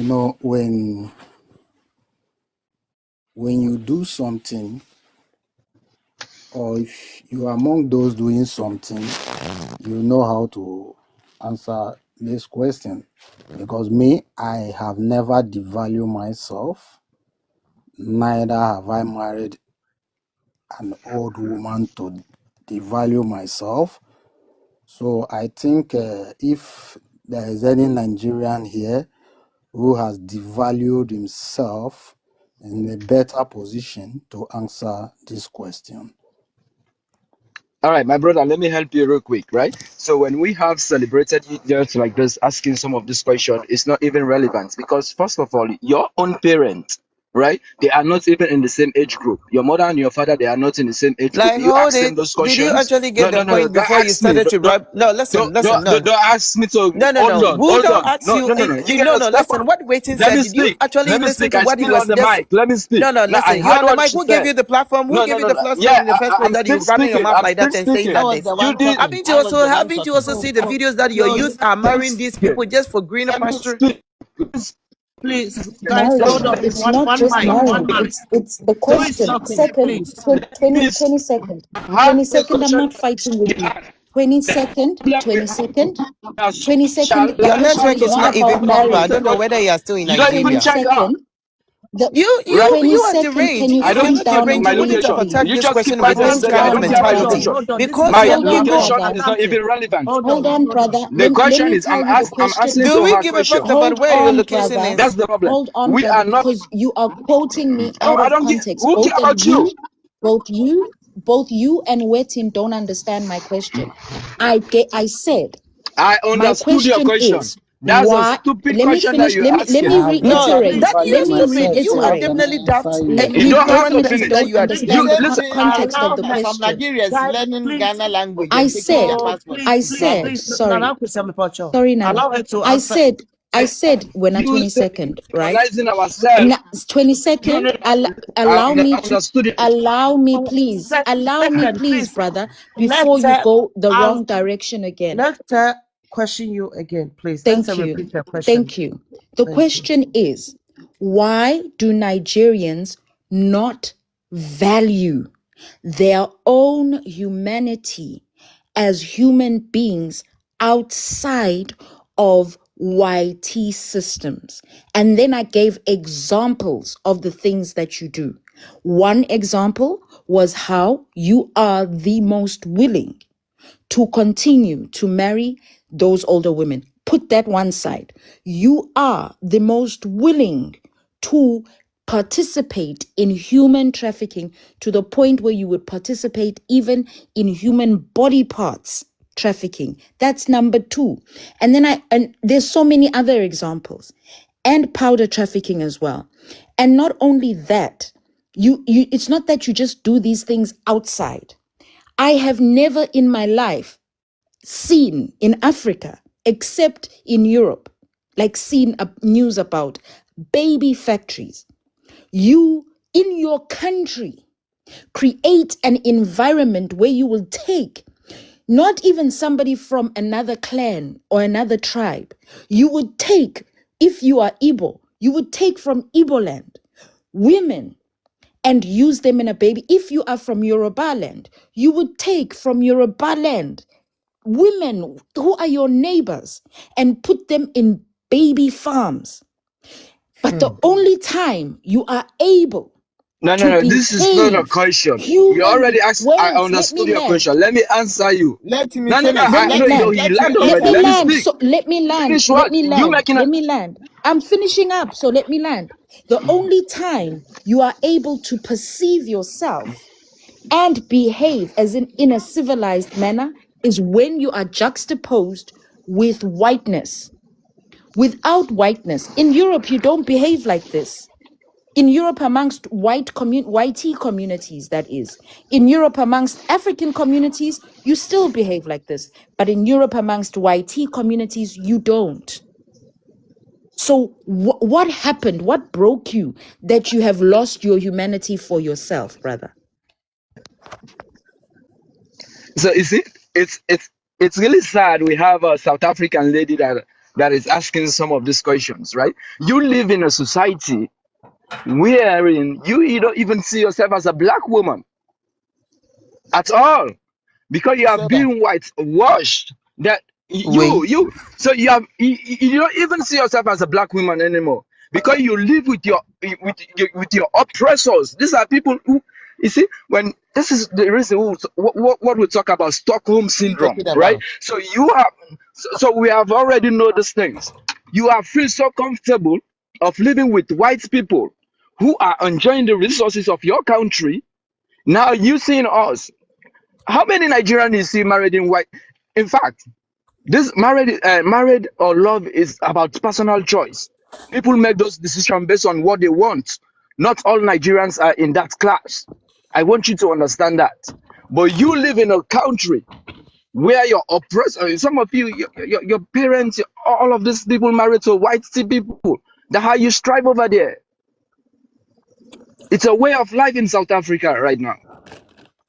You know, when you do something, or if you are among those doing something, you know how to answer this question. Because me, I have never devalued myself, neither have I married an old woman to devalue myself. So I think if there is any Nigerian here who has devalued himself in a better position to answer this question. All right, my brother, let me help you real quick, right? So when we have celebrated just like this, asking some of this question, it's not even relevant because first of all, your own parents, right? They are not even in the same age group. Your mother and your father, they are not in the same age group. Like, Do you hold ask them it. those Did you questions? actually No, get the no, no, no. point Don't before you ask me. started to Don't, rub? No, listen, listen, no. don't ask me to No, no, hold no. on, Who hold don't on. ask No, you? no, no, no. You No, gotta no, step listen. up. What Waiting Let said, me did you speak. actually Let me listen speak. to I what he still was on the just... mic. Let me speak. No, no, Now I listen. You're heard on the what mic. she Who gave said. you the platform? Who No, gave no, you no, the no. platform Yeah, in the first place I'm that you still rubbing your speaking. mouth I'm like still that and saying speaking. that That was this? the You one did. talking. Haven't you I was also the one haven't you talking. also see the videos that your No, youth are Let me marrying these speak. people just for greener Let me pasture? speak. please, guys, hold Marrying. on. It's One, not one just mic, one marrying. mic. It's the Who is question. talking? Second, Please. 20, This 20 second. hard 20 second. I'm question. not fighting with you. 20 second. Problem 20 we have second. now, 20 second. The Your shall question network is is not not ask even about proper. I marrying. don't know whether you are still in you don't even 20 Nigeria. check out, second. The right? 20 You are second. Can deranged. you I If don't you're calm not keep my, down, deranged, my you wouldn't have please? location. attacked You this just keep question with the fighting Hold this saying I kind of don't on, have mentality. brother. location. This is Because My young Hold on, people... location brother. is not even relevant. Hold on, brother. The Let question me is tell you the I'm question. asking Do to we her give a fuck question. about Hold where your on, location brother. That's is? the problem. Hold on, We are brother, not. because you are quoting me Oh, out I of don't get. context. Who taught you? Both you and Wetin don't understand my question. I said I my understood your question question. is That's a why. stupid Let me question that finish. you're Let asking. me I have never No, reiterate. Daddy, Let you're devalued me stupid. myself, You so are I reiterate. cannot definitely daft. answer Let you. You me don't have to please finish. don't You understand the listen. context of Allow the some question. Nigerians Guys, learning please. Ghana language I and taking their said, Oh, passport. I please, please, said, Rubbish. please. Nana sorry, Kusemipacho. sorry, Nana. Allow her to I answer. said, I said when I You 22nd, right? analyzing ourselves. 22nd, allow I me to, understood it. allow me, Second, please, please. brother, Let before you her go the have, wrong direction again. let her question you again, please. Let her Thank you. repeat her question. Thank you. The Thank you. question is, why do Nigerians not value their own humanity as human beings outside of YT systems? And then I gave examples of the things that you do. One example was how you are the most willing to continue to marry those older women. Put that one side. You are the most willing to participate in human trafficking to the point where you would participate even in human body parts trafficking. That's number two. And then and there's so many other examples, and powder trafficking as well. And not only that, you it's not that you just do these things outside. I have never in my life seen in Africa, except in Europe, like seen news about baby factories. You, in your country, create an environment where you will take not even somebody from another clan or another tribe. You would take, if you are Igbo, you would take from Igbo land women and use them in a baby. If you are from Yoruba land, you would take from Yoruba land women who are your neighbors and put them in baby farms. But the only time you are able No, no, to no. This is not a behave question. You humanly, already asked. I wait, let understood me your land. question. Let me answer you. Let me No, no, no. finish. Let I me know Let you. land. You let him land let Let already. me her Let me land. finish. speak. So let me land. Finish Let what? me You land. making a Let me land. I'm finishing up. So let me land. The only time you are able to perceive yourself and behave as in a civilized manner is when you are juxtaposed with whiteness. Without whiteness, in Europe, you don't behave like this. In Europe, amongst YT communities, that is. In Europe, amongst African communities, you still behave like this. But in Europe, amongst YT communities, you don't. So what happened? What broke you that you have lost your humanity for yourself, brother? So you see, it's really sad. We have a South African lady that that is asking some of these questions, right? You live in a society wherein you don't even see yourself as a black woman at all, because you Who have said that? been whitewashed. That Wait. so you don't even see yourself as a black woman anymore, because you live with your oppressors. These are people who, you see, when this is the reason what we talk about Stockholm What are you syndrome, talking right? about? So so we have already know these things. You have feel so comfortable of living with white people who are enjoying the resources of your country. Now you seeing us. How many Nigerians you see married in white? In fact, this married or love is about personal choice. People make those decisions based on what they want. Not all Nigerians are in that class. I want you to understand that. But you live in a country where your oppressor, some of you, your parents, all of these people married to white people. That's how you strive over there. It's a way of life in South Africa right now.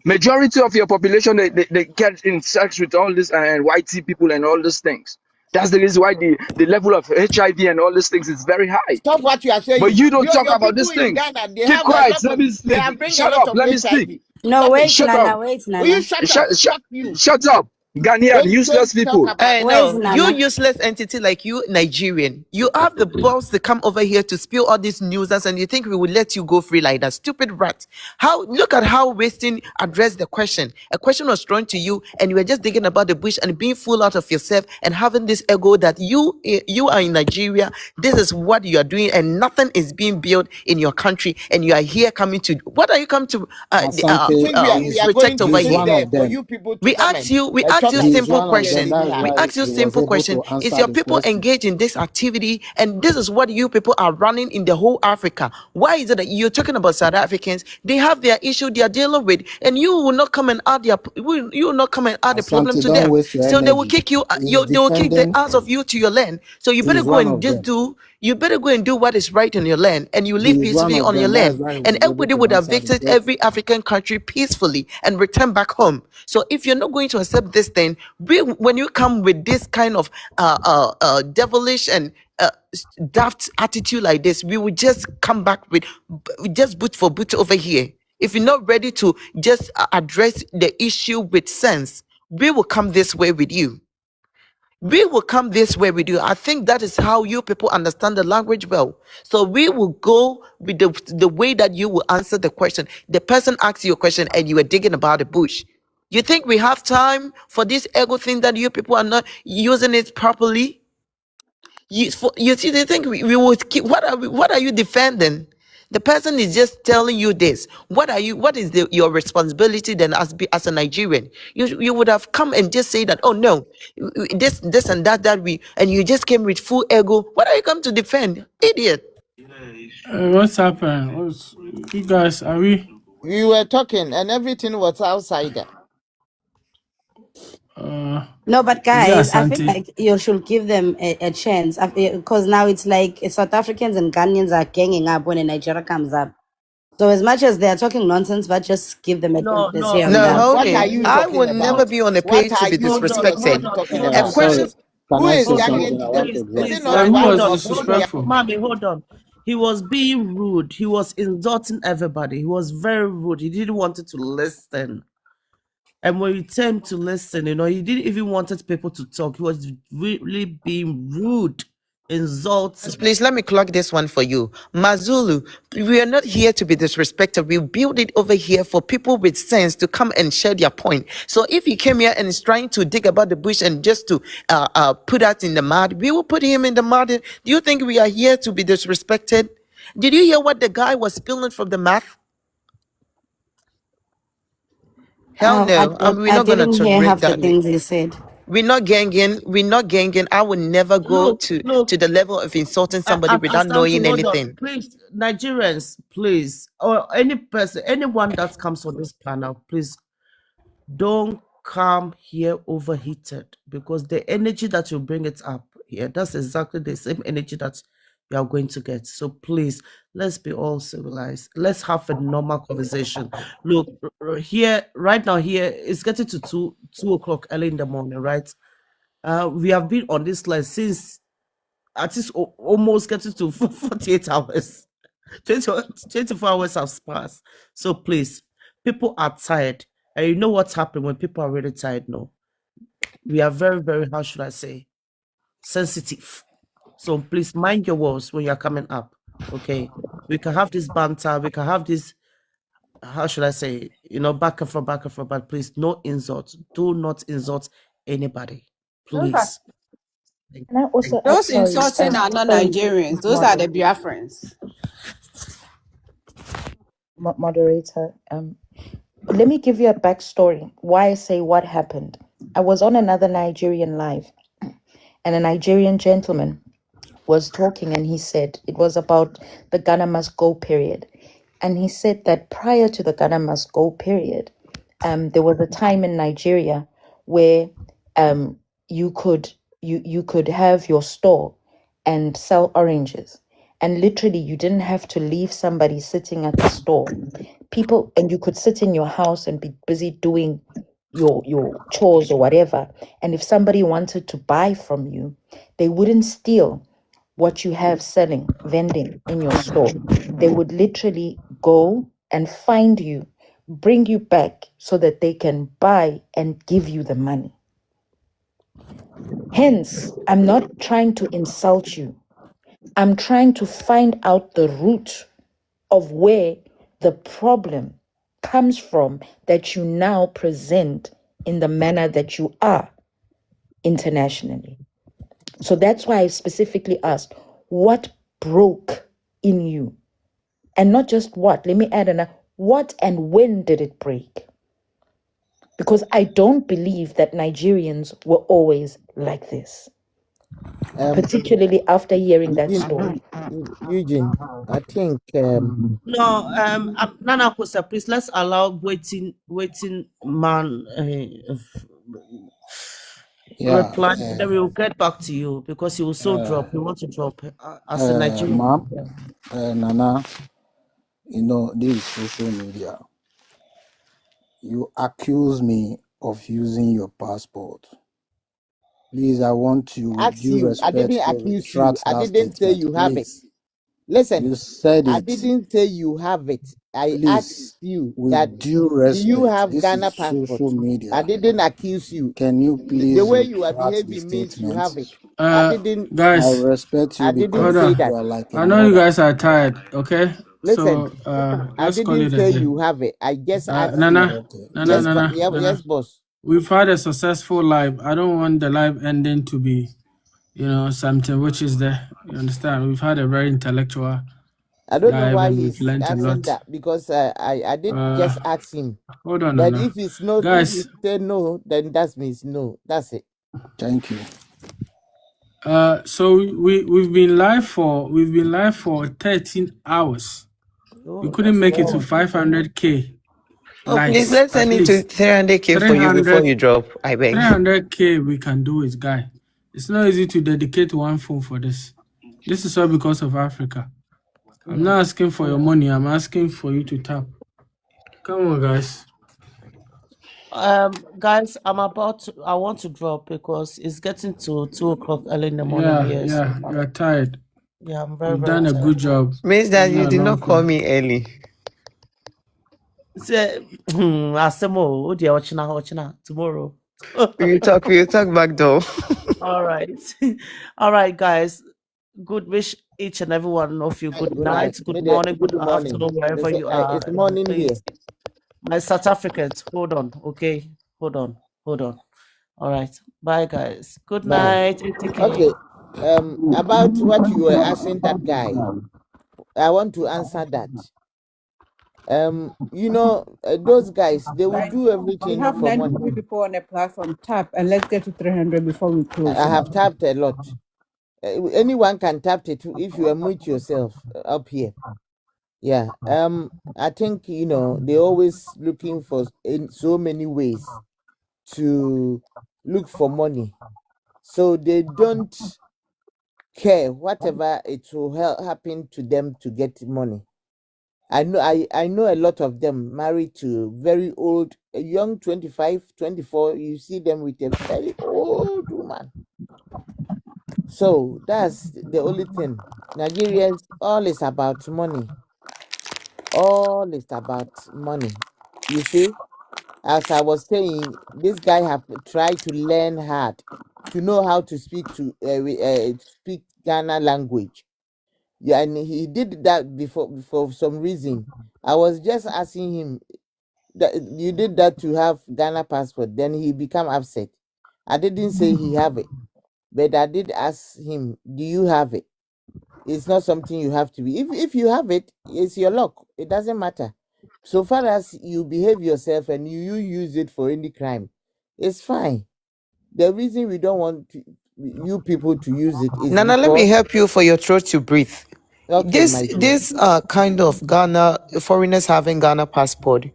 Majority of your population, they get in sex with all these white people and all these things. That's the reason why the level of HIV and all these things is very high. Stop what you are But saying. you don't talk Your about people these in things. Ghana, they Keep have a quiet. lot Let of, me they speak. are bringing a Shut lot up. of Let me speak. HIV. No, Stop it. wait, Shut up. Nana, wait, Will you Nana. shut up? Fuck you. Shut up. Ghanaian, Don't useless talk people. about Where's No, you Nana? useless entity like you, Nigerian. You have the balls to come over here to spill all these news, and you think we will let you go free like that? Stupid rat. How, look at how Wasting addressed the question. A question was thrown to you, and you were just thinking about the bush and being full out of yourself and having this ego that you are in Nigeria. This is what you are doing, and nothing is being built in your country. And you are here coming to, what are you coming to you Asante think we are going protect to over is sit here? one there of for them. you people to We come ask and you, we ask talk you as He if is simple one of we them. question. didn't That's have? We why ask you he was simple able question. to Is answer your the people question. engaged in this activity? And this is what you people are running in the whole Africa. Why is it that you're talking about South Africans? They have their issue they are dealing with, and you will not come and add you will not come and add the problem Asante, to don't them. waste your So they will energy. kick you. He's They will kick the defending. ass of you to your land. So you He better is go one and of just them. do. You better go and do what is right in your land, and you He live is one peacefully of on your them. That's land, why he and was able everybody to would have answer the visited every question. African country peacefully and return back home. So if you're not going to accept this thing, when you come with this kind of devilish and daft attitude like this, we will just come back with just boot for boot over here. If you're not ready to just address the issue with sense, we will come this way with you. We will come this way with you. I think that is how you people understand the language well. So we will go with the way that you will answer the question. The person asks you a question and you are digging about the bush. You think we have time for this ego thing that you people are not using it properly? You see, they think we would keep. What are you defending? The person is just telling you this. What is your responsibility then as a Nigerian? You would have come and just say that, oh no, this and that and you just came with full ego. What are you come to defend? Idiot. What's happened? You guys, are we? We were talking and everything was outside there. No, but Is it guys, I feel Asante? like you should give them a chance because now it's like South Africans and Ghanaians are ganging up when a Nigeria comes up. So as much as they are talking nonsense, but just give them a No, chance no, here and No, there. no, hold What are it. you no, I talking would never about? be on a What page to are be you disrespected. talking A about? Sorry, question. can Who I is say Ghanaian? something? I want to Is drop. it not who white was or disrespectful? black? Mommy, hold on. He was being rude. He was insulting everybody. He was very rude. He didn't want to listen. And when we turned to listen, he didn't even wanted people to talk. He was really being rude, insulting. Please let me clock this one for you. Mazulu, we are not here to be disrespected. We build it over here for people with sense to come and share their point. So if he came here and is trying to dig about the bush and just to put us in the mud, we will put him in the mud. Do you think we are here to be disrespected? Did you hear what the guy was spilling from the mouth? Hell no. We're I not going to didn't hear tolerate half the that. things he said. We're not ganging. We're not ganging. I would never go Look, to the level of insulting somebody without Asante, knowing hold on. anything. Please, Nigerians, please, or any person, anyone that comes on this panel, please don't come here overheated, because the energy that you bring it up here, that's exactly the same energy that you are going to get. So please, let's be all civilized. Let's have a normal conversation. Look, here, right now, here, it's getting to 2 o'clock early in the morning, right? We have been on this line since at least almost getting to 48 hours. 24 hours have passed. So please, people are tired. And you know what's happened when people are really tired? No. We are very, very, how should I say, sensitive. So please mind your words when you're coming up. Okay. We can have this banter, we can have this, how should I say, back and forth, but please, no insult. Do not insult anybody. Please. Can I also add, Those sorry, insulting are not sorry, Nigerians. Those are the Biafrans. moderator. Let me give you a backstory why I say what happened. I was on another Nigerian live, and a Nigerian gentleman was talking, and he said it was about the Ghana must go period. And he said that prior to the Ghana must go period, there was a time in Nigeria where you could have your store and sell oranges, and literally you didn't have to leave somebody sitting at the store. People, and you could sit in your house and be busy doing your chores or whatever. And if somebody wanted to buy from you, they wouldn't steal what you have vending in your store. They would literally go and find you, bring you back so that they can buy and give you the money. Hence, I'm not trying to insult you. I'm trying to find out the root of where the problem comes from that you now present in the manner that you are internationally. So that's why I specifically asked, what broke in you? And not just what, let me add what and when did it break? Because I don't believe that Nigerians were always like this, particularly after hearing that story. Eugene, I think No, Nana Kosa, please let's allow waiting man Yeah, reply. Then we will get back to you because he will so drop. We want to drop as a Nigerian. ma'am, Nana, this is social media. You accuse me of using your passport. Please, I want you, with ask due you. I respect, didn't to accuse you. retract I that didn't say statement. you have it. Please. Listen, You said I it. didn't say you have it. I Please, asked you with that due do respect, you have this Ghana is passport? social media. I didn't accuse you. Can you please The way you are retract the behaving means you have statement? it. I Guys, respect you I didn't because say hold that. you are like a I know you brother. guys are tired, okay? Listen, So I let's call didn't it a say day. you have it. I just asked you. Nana, Okay, Nana, thank you. Nana, Yes, Nana. boss. We've had a successful live. I don't want the live ending to be, something which is there. You understand? We've had a very intellectual I don't know live why and he's we've learned a asking lot. that because I did just ask him. Hold on, But Nana. if it's no, if Guys, he said no, then that means no. That's it. Thank you. so we've been live for 13 hours. We couldn't make it to 500K. Oh, please, Likes. let's At send it to least 300K for you before 300 you drop. I beg. 300K we can do it, guy. It's not easy to dedicate one phone for this. This is all because of Africa. I'm not asking for your money. I'm asking for you to tap. Come on, guys. Guys, I want to drop because it's getting to 2 o'clock early in the morning. Yeah, you're tired. Yeah, I'm very, You've very done a tired. good job. Means that you did long not call time. me early. Asemo, tomorrow. We'll talk back door. All right. All right, guys. Good wish each and every one of you. Good night, good morning, good afternoon, wherever you are. It's morning here. Please, my South Africans, hold on, okay? Hold on. All right. Bye, guys. Good Bye. night. Okay. About what you were asking that guy, I want to answer that. Those guys, they will do We everything have for money. 93 people on the platform. Tap and let's get to 300 before we close. I have tapped a lot. Anyone can tap it if you unmute yourself up here. Yeah. I think they're always looking for in so many ways to look for money, so they don't care whatever it will happen to them to get money. I know a lot of them married to very old, young 25, 24. You see them with a very old woman. So that's the only thing. Nigerians, all is about money. All is about money. You see, as I was saying, this guy have tried to learn hard to know how to speak Ghana language. Yeah, and he did that before for some reason. I was just asking him that you did that to have Ghana passport. Then he become upset. I didn't say he have it, but I did ask him, "Do you have it?" It's not something you have to be. If you have it, it's your luck. It doesn't matter. So far as you behave yourself and you use it for any crime, it's fine. The reason we don't want you people to use it is Nana, let me because help you for your throat to breathe. okay, This my dear. this kind of Ghana foreigners having Ghana passport,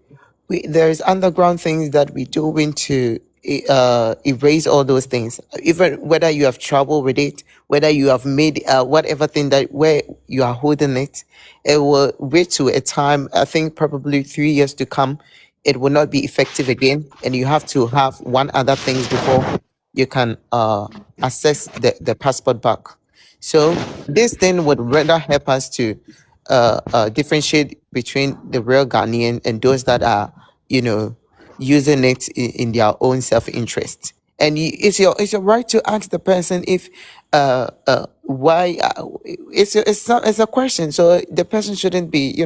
there's underground things that we doing to erase all those things. Even whether you have trouble with it, whether you have made whatever thing that where you are holding it, it will wait to a time. I think probably 3 years to come, it will not be effective again, and you have to have one other things before you can access the passport back. So this thing would rather help us to differentiate between the real Ghanaian and those that are, you know, using it in their own self-interest. And it's your right to ask the person if why it's a question. So the person shouldn't be,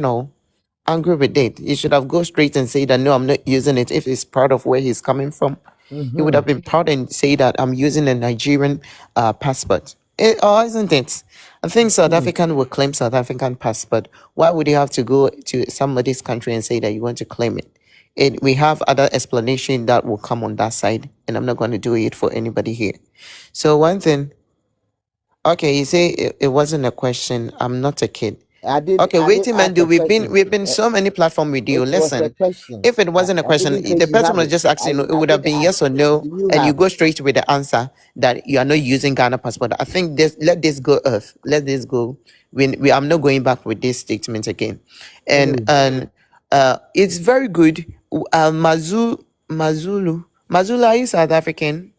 angry with it. He should have go straight and say that no, I'm not using it. If it's part of where he's coming from, he would Mm-hmm. have been proud and say that I'm using a Nigerian passport. Or isn't it? I think South Mm-hmm. African will claim South African passport. Why would you have to go to somebody's country and say that you want to claim it? We have other explanation that will come on that side, and I'm not going to do it for anybody here. So one thing, okay, you say it wasn't a question. I'm not a kid. Okay, I did waiting man, ask do a we've question. been so many platform with you. It was a Listen, question. if it wasn't a I question, didn't say the you person have was it. just asking, it I would have did been ask, yes or no, do you and you have? go straight with the answer that you are not using Ghana passport. I think this let this go earth. Let this go. I'm not going back with this statement again. And Mm-hmm. it's very good. Mazulu, are you South African?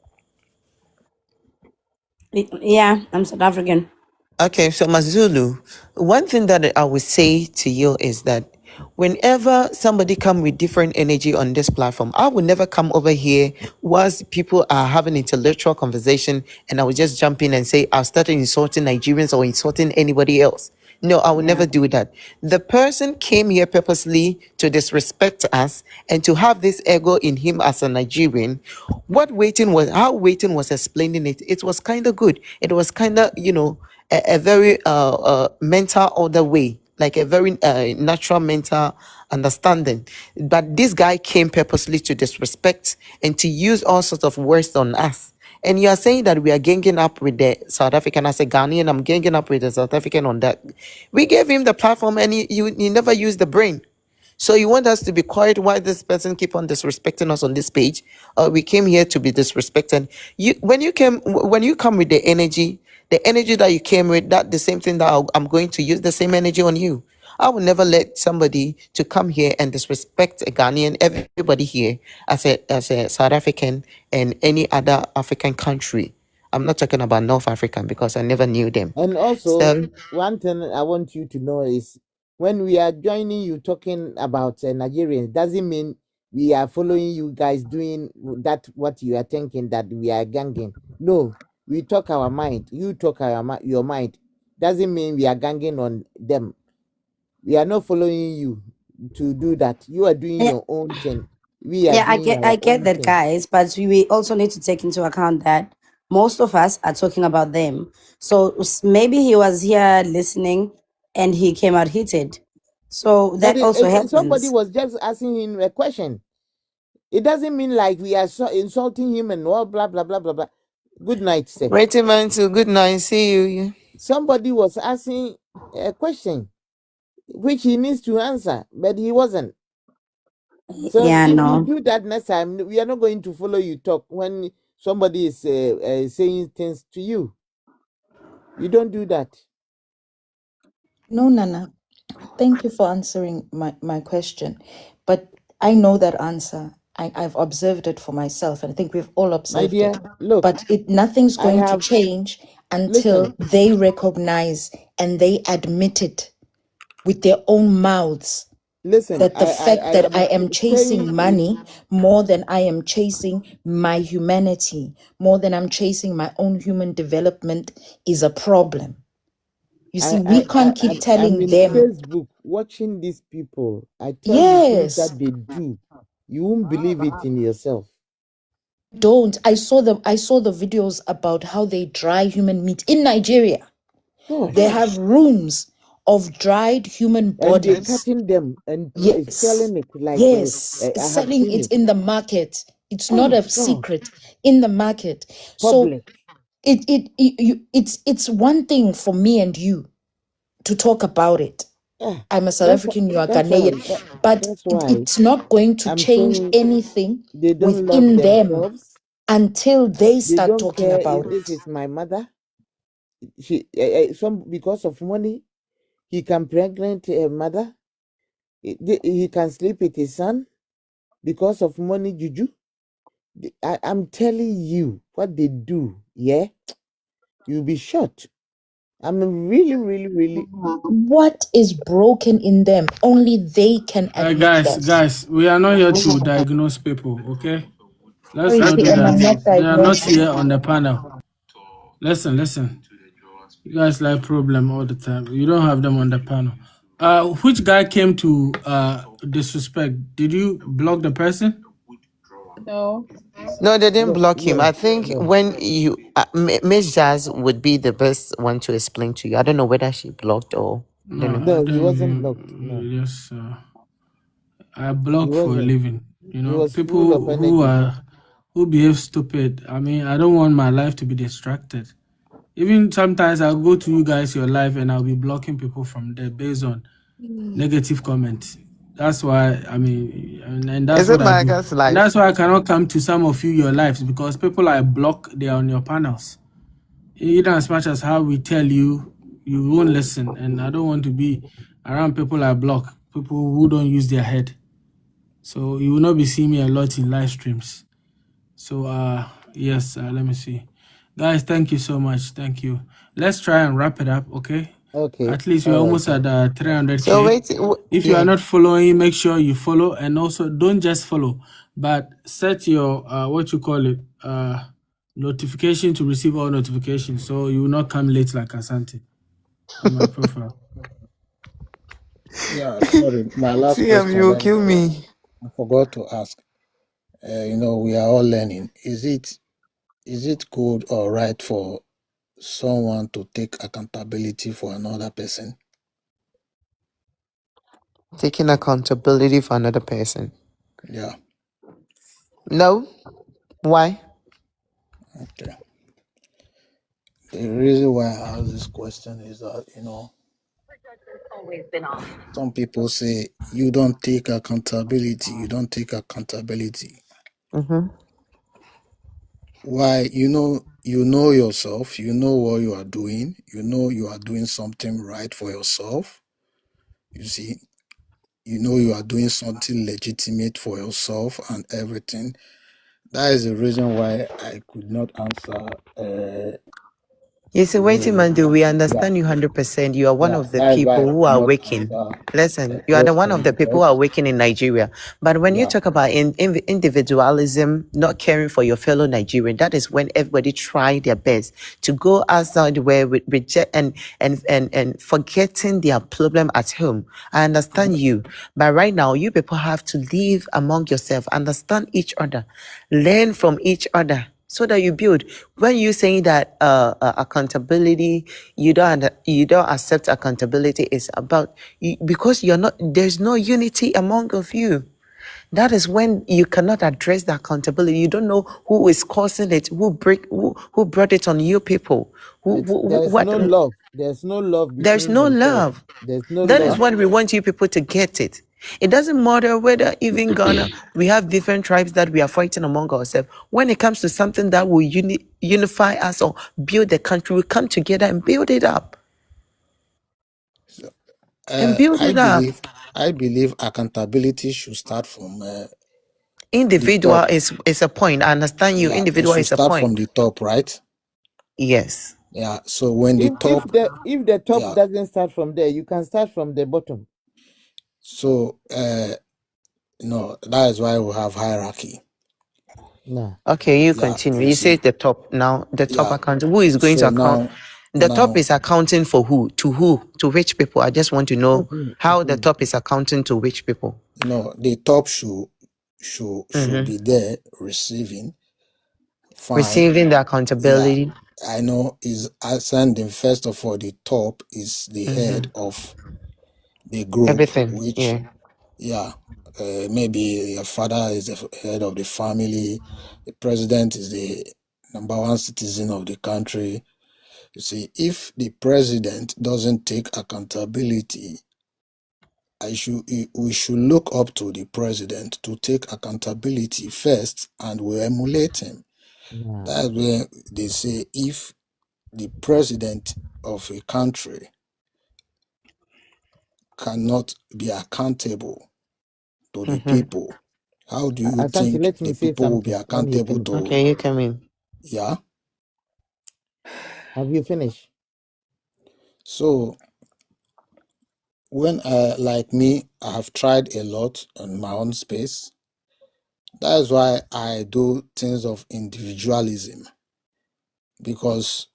Yeah, I'm South African. Okay, so Mazulu, one thing that I would say to you is that whenever somebody come with different energy on this platform, I would never come over here whilst people are having intellectual conversation and I would just jump in and say I'll start insulting Nigerians or insulting anybody else. No, I would Yeah. never do that. The person came here purposely to disrespect us and to have this ego in him as a Nigerian. How Waiting was explaining it, it was kind of good. It was kind of, a very mental other way, like a very natural mental understanding. But this guy came purposely to disrespect and to use all sorts of words on us. And you are saying that we are ganging up with the South African. As a Ghanaian, I'm ganging up with the South African on that. We gave him the platform and he never used the brain. So you want us to be quiet while this person keep on disrespecting us on this page? We came here to be disrespected. When you come with the energy that you came with, that the same thing that I'm going to use the same energy on you. I will never let somebody to come here and disrespect a Ghanaian, everybody here, as a South African and any other African country. I'm not talking about North African because I never knew them. And also, So one thing I want you to know is when we are joining you talking about Nigerians, doesn't mean we are following you guys doing that, what you are thinking that we are ganging. No, we talk our mind. You talk your mind. Doesn't mean we are ganging on them. We are not following you to do that. You are doing Yeah, your own thing. We are yeah, doing I our get own that, thing. guys, but we also need to take into account that most of us are talking about them. So maybe he was here listening and he came out heated. So But that also somebody happens. was just asking him a question. It doesn't mean like we are insulting him and all blah blah blah blah blah. Good night, sir. waiting man, so good night. See you. Somebody was asking a question which he needs to answer, but he wasn't. So Yeah, if you no. do that next time, we are not going to follow you talk when somebody is saying things to you. You don't do that. No, Nana. Thank you for answering my question. But I know that answer. I've observed it for myself, and I think we've all My observed it. dear, look, But nothing's I going to have change until Listen, they recognize and they admit it with their own mouths listen. that the fact that I am am saying chasing money more than I am chasing my humanity, more than I'm chasing my own human development is a problem. You see, we can't keep I'm telling in them, Facebook watching these people. I tell you things yes, that they do. You won't believe it in yourself. don't. I saw the videos about how they dry human meat in Nigeria. Gosh. They have rooms of dried human And they're bodies. cutting them and Yes. selling it like Yes. I have Selling seen it it. in the market. It's not Oh a God, secret in the market. So public. it's one thing for me and you to talk about it. Yeah, I'm a South African, you are Ghanaian, but that's why it's not going to I'm change saying anything they don't love within them themselves. until they They start don't talking care about if this it. is my mother. She some because of money he can pregnant a mother. He can sleep with his son because of money. Juju. I'm telling you what they do. Yeah, you'll be shocked. I'm really, really, really. What is broken in them? Only they can admit Guys, that. guys, we are not here to diagnose people, okay? Let's Sorry, not do TM, that. I'm not They are not diagnosing. here on the panel. Listen. You guys like problem all the time. You don't have them on the panel. Which guy came to disrespect? Did you block the person? No. No, they didn't No, block him. I no, think no, when you, Miss Jazz would be the best one to explain to you. I don't know whether she blocked or I No, don't know. I no. He don't wasn't blocked. No, even. Yes, I he block for a wasn't. living. You He know, was full of people who energy. are who behave stupid. I mean, I don't want my life to be distracted. Even sometimes I'll go to you guys your life and I'll be blocking people from there based on negative comments. That's why I mean, and that's Is it what I my do, guy's and life? that's why I cannot come to some of you your lives because people I block they are on your panels. Even as much as how we tell you, you won't listen, and I don't want to be around people I block, people who don't use their head. So you will not be seeing me a lot in live streams. So yes, let me see. Guys, thank you so much. Thank you. Let's try and wrap it up, okay? Okay, At least we're all right. almost at So 300k. wait, If you are yeah. not following, make sure you follow, and also don't just follow, but set your what you call it notification to receive all notifications, so you will not come late like Asante on my profile. Yeah, sorry. My last TM, you question. will Let me. kill me. I forgot to ask. We are all learning. Is it good or right for someone to take accountability for another person? Taking accountability for another person. Yeah. No. Why? Okay. The reason why I ask this question is that some people say you don't take accountability. You don't take accountability. Mm-hmm. Why? You know yourself. You know what you are doing. You know you are doing something right for yourself. You see, you are doing something legitimate for yourself and everything. That is the reason why I could not answer. You see, waiting The man, do we Yeah, understand you 100%? You are one yeah. of the That is why people I who could are not waking. answer Listen, you are the just one for of the you, people who right? are waking in Nigeria. But when you Yeah. talk about individualism, not caring for your fellow Nigerian, that is when everybody try their best to go outside where we reject and forgetting their problem at home. I understand you, but right now you people have to live among yourself, understand each other, learn from each other so that you build. When you saying that accountability, you don't accept accountability is about you, because you're not, there's no unity among of you. That is when you cannot address the accountability. You don't know who is causing it, who brought it on you people, There's what. no love. There's no love There's between no themselves. love. There's no That is love. what we want you people to get it. It doesn't matter whether even Ghana, we have different tribes that we are fighting among ourselves. When it comes to something that will unify us or build the country, we come together and build it up. So, And build I it up. believe accountability should start from the Individual top. is a point. I understand you. Yeah, it Individual should is a start point. from the top, right? Yes. Yeah. So when the top, If the top yeah. doesn't start from there, you can start from the bottom. So no, that is why we have hierarchy. No. Okay, you Yeah. continue. You You say see. the top now. The top Yeah. account. Who is going to So account? The top now is accounting for who? To who? To which people? I just want to know how the top is accounting to which people. no, the top should be there receiving. Fine. Receiving the Yeah. accountability. I know is ascending. First of all, the top is the head of the group, Everything. which, Yeah. yeah, maybe your father is the head of the family, the president is the number one citizen of the country. You see, if the president doesn't take accountability, we should look up to the president to take accountability first, and we emulate him. No. That's where they say if the president of a country cannot be accountable to the people, how do you Asante, think let the me say people will be something when you accountable finish. to? Okay, you come in. Yeah. Have you finished? So when like me, I have tried a lot on my own space. That is why I do things of individualism, because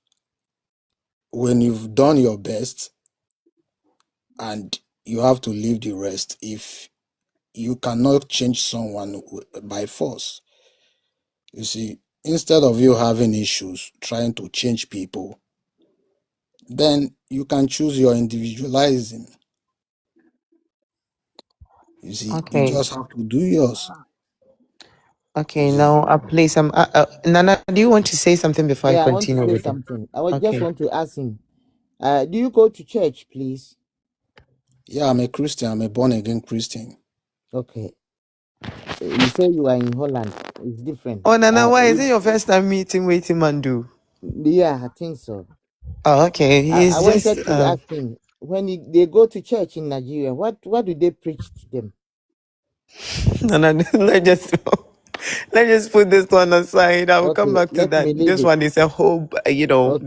when you've done your best and you have to leave the rest, if you cannot change someone by force, you see, instead of you having issues trying to change people, then you can choose your individualism. You see, you Okay. just have to do yours. Okay. You see, Now, please, Nana, do you want to say something before I Yeah, I want to continue say with it? something. I would just Okay. want to ask him. Do you go to church, please? yeah, I'm a Christian. I'm a born again Christian. Okay. You say you are in Holland. It's different. Oh, Nana, why is it your first time meeting Waiting Mandu? Yeah, I think so. Oh, okay. I He's just wanted to ask him, when they go to church in Nigeria, what do they preach to them? Nana. Let's just put this one aside. I will come Okay, back to let me that. leave This it. one is a whole,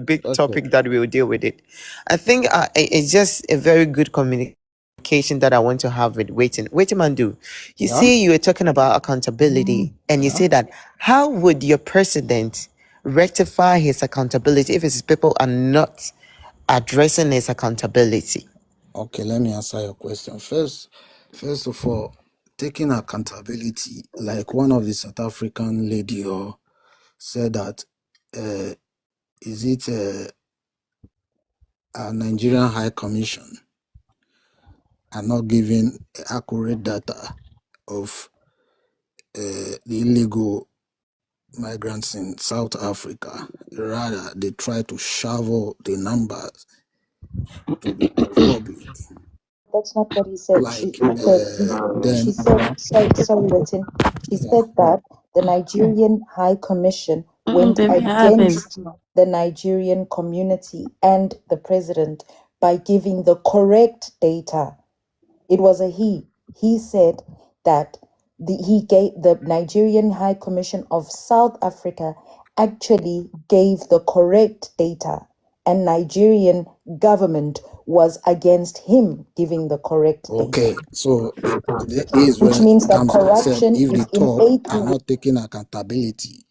big Okay. topic that we will deal with it. I think it's just a very good communication that I want to have with Waiting Mandu. You Yeah, see, you were talking about accountability, and you yeah. say that how would your president rectify his accountability if his people are not addressing his accountability? Okay, let me answer your question. First of all, taking accountability, like one of the South African lady or said that, is it a Nigerian High Commission are not giving accurate data of the illegal migrants in South Africa. Rather, they try to shovel the numbers to the public. That's not what he said. Like, She then, said, sorry, Written. She yeah. said that the Nigerian High Commission Mm-mm, went baby, I haven't. against the Nigerian community and the president by giving the correct data. It was a he. He said that he gave the Nigerian High Commission of South Africa actually gave the correct data, and Nigerian government was against him giving the correct data, Okay, so there is which when it means that comes, I said, corruption if the is top innately are not taking accountability,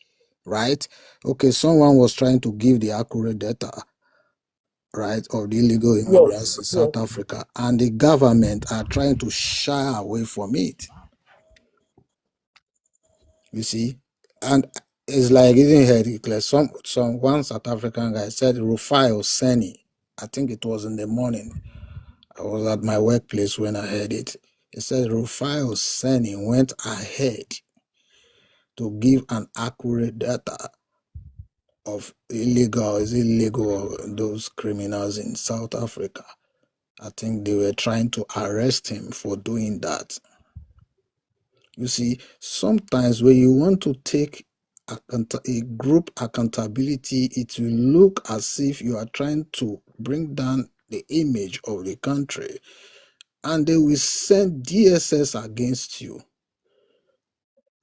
right? Okay, someone was trying to give the accurate data, right, of the illegal immigrants yes, in yes. South Africa, and the government are trying to shy away from it. You see, and it's like isn't ridiculous. One South African guy said Rufai Oseni. I think it was in the morning. I was at my workplace when I heard it. He said Rufai Oseni went ahead to give an accurate data of illegal those criminals in South Africa. I think they were trying to arrest him for doing that. You see, sometimes when you want to take a group accountability, it will look as if you are trying to bring down the image of the country, and they will send DSS against you.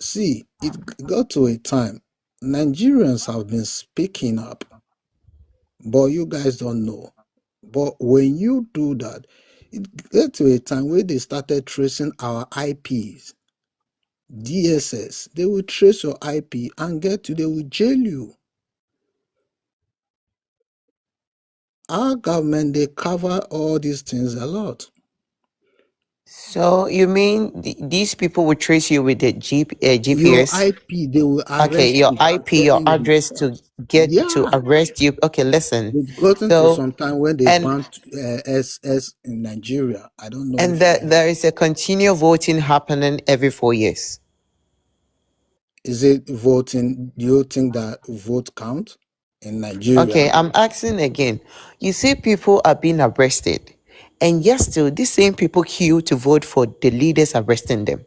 See, it got to a time, Nigerians have been speaking up, but you guys don't know. But when you do that, it get to a time where they started tracing our IPs, DSS. They will trace your IP and they will jail you. Our government, they cover all these things a lot. So you mean these people will trace you with the Your GPS? IP, they will Okay, arrest your you. I'm IP, your telling you. address to get to Yeah. arrest you. Okay, listen. It's gotten to So some time when they and banned SS in Nigeria. I don't know and if you heard. there is a continual voting happening every 4 years. Is it voting? Do you think that vote count in Nigeria? Okay, I'm asking again. You say people are being arrested, and yet still these same people queue to vote for the leaders arresting them.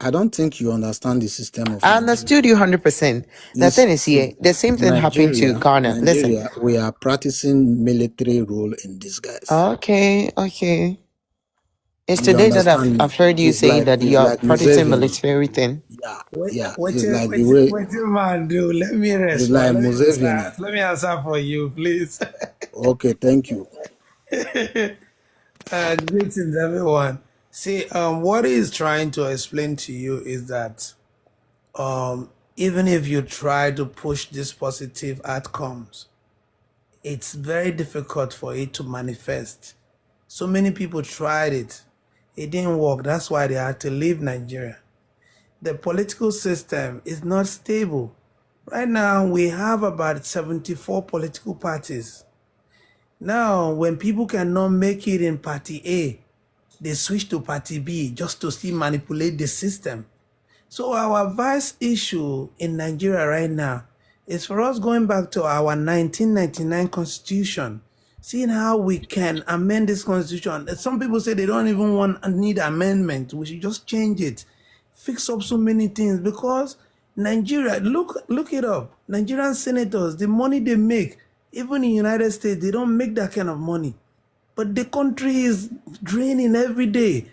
I don't think you understand the system of I Nigeria. understood you 100%. The thing is here, the same thing happened to Ghana. Listen. Nigeria, we are practicing military rule in disguise. Okay. It's You today that understand me? I've heard you saying that It's you are like practicing Museveni. military thing. Yeah, What yeah. what It's you- like the what you- way. what you man do? Let me It's respond. like Museveni. Let me answer for you, please. Okay, thank you. Greetings, everyone. See, what he's trying to explain to you is that even if you try to push these positive outcomes, it's very difficult for it to manifest. So many people tried it. It didn't work. That's why they had to leave Nigeria. The political system is not stable. Right now, we have about 74 political parties. Now, when people cannot make it in Party A, they switch to Party B just to still manipulate the system. So our vast issue in Nigeria right now is for us going back to our 1999 constitution, seeing how we can amend this constitution. Some people say they don't even need amendment. We should just change it, fix up so many things, because Nigeria, look it up. Nigerian senators, the money they make, even in United States, they don't make that kind of money. But the country is draining every day.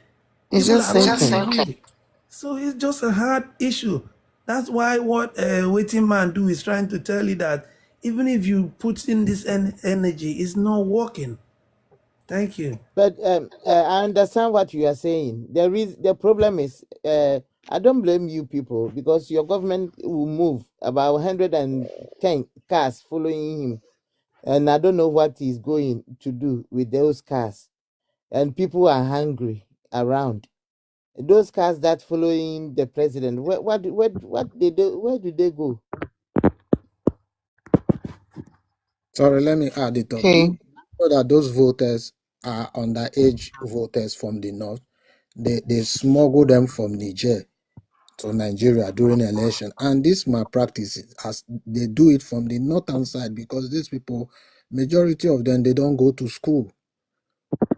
It's People just are not simple. hungry. So it's just a hard issue. That's why what waiting man do is trying to tell you that even if you put in this energy, it's not working. Thank you. But I understand what you are saying. The problem is I don't blame you people because your government will move about 110 cars following him, and I don't know what he's going to do with those cars. And people are hungry around. Those cars that following the president, what they do? Where do they go? Sorry, let me add it up. Okay. You know that those voters are underage voters from the north. They smuggle them from Niger to Nigeria during election. And this malpractice, as they do it from the northern side, because these people, majority of them, they don't go to school.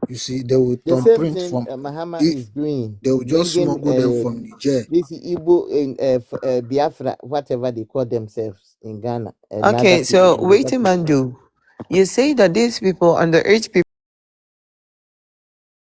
You see, they will The same thumbprint thing from, Mahama is doing, they will just bringing smuggle them from Niger. this Igbo in Biafra, whatever they call themselves in Ghana, and other Okay, people so from other waiting places. man do. You say that these people underage people